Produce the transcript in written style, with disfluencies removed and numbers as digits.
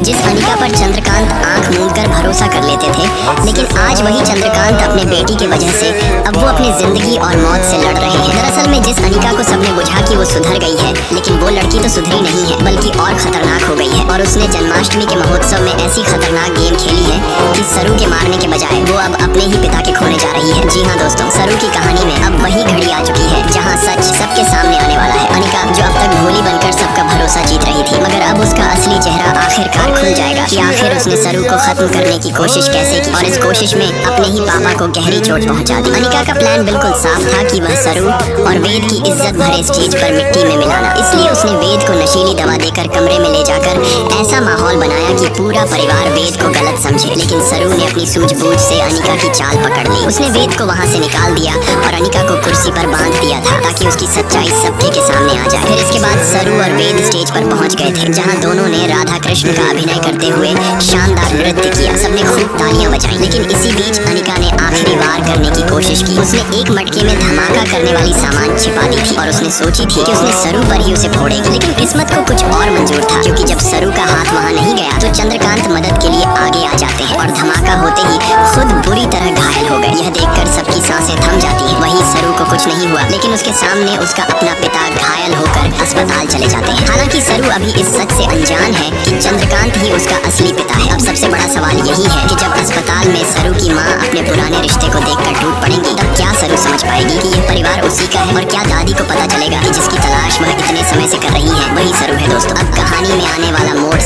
जिस अनिका पर चंद्रकांत आंख मूंद कर भरोसा कर लेते थे, लेकिन आज वही चंद्रकांत अपने बेटी की वजह से अब वो अपनी जिंदगी और मौत से लड़ रहे हैं। दरअसल में जिस अनिका को सबने बुझा कि वो सुधर गई है, लेकिन वो लड़की तो सुधरी नहीं है बल्कि और खतरनाक हो गई है। और उसने जन्माष्टमी के महोत्सव में ऐसी खतरनाक गेम खेली है कि सरू के मारने के बजाय वो अब अपने ही पिता के खोने जा रही है। जी हाँ दोस्तों, सरू की कहानी में अब वही घड़ी आ चुकी है जहाँ सच सबके सामने आने वाला है। अनिका जो अब तक भोली बनकर सबका भरोसा जीत रही थी, मगर अब उसका असली चेहरा आखिरकार खुल जाएगा कि आखिर उसने सरू को खत्म करने की कोशिश कैसे की और इस कोशिश में अपने ही पापा को गहरी चोट पहुंचा दी। अनिका का प्लान बिल्कुल साफ था कि वह सरू और वेद की इज्जत भरे स्टेज पर मिट्टी में मिलाना। इसलिए उसने वेद को नशीली दवा देकर कमरे में ले जाकर ऐसा माहौल बनाया कि पूरा परिवार वेद को गलत समझे। लेकिन सरू ने अपनी सूझबूझ से अनिका की चाल पकड़ ली। उसने वेद को वहाँ से निकाल दिया और अनिका को कुर्सी पर बांध दिया था ताकि उसकी सच्चाई सबके के सामने आ जाए। फिर इसके बाद सरू और वेद स्टेज पर पहुंच गए थे, जहां दोनों ने राधा कृष्ण का अभिनय करते हुए शानदार नृत्य किया। सबने खूब तालियां बजाई। लेकिन इसी बीच अनिका ने आखिरी वार करने की कोशिश की। उसने एक मटके में धमाका करने वाली सामान छिपा दी थी और उसने सोची थी कि उसने सरू पर ही उसे फोड़ेगी। लेकिन किस्मत को कुछ और मंजूर था, क्योंकि जब सरू का हाथ वहाँ नहीं गया तो चंद्रकांत मदद के लिए आगे आ जाते हैं और धमाका होते ही खुद बुरी तरह घायल हो गए। यह देखकर सबकी सांसें थम जाती हैं। वहीं सरू को कुछ नहीं हुआ, लेकिन उसके सामने उसका अपना पिता घायल होकर अस्पताल चले जाते हैं। हालांकि सरू अभी इस सच से अनजान है कि चंद्रकांत ही उसका असली पिता है। अब सबसे बड़ा सवाल यही है कि जब अस्पताल में सरू की माँ अपने पुराने रिश्ते को देखकर टूट पड़ेंगी, तब क्या सरू समझ पाएगी कि यह परिवार उसी का है? और क्या दादी को पता चलेगा कि जिसकी तलाश वह इतने समय से कर रही है वही सरू है? दोस्तों, अब कहानी में आने वाला मोड़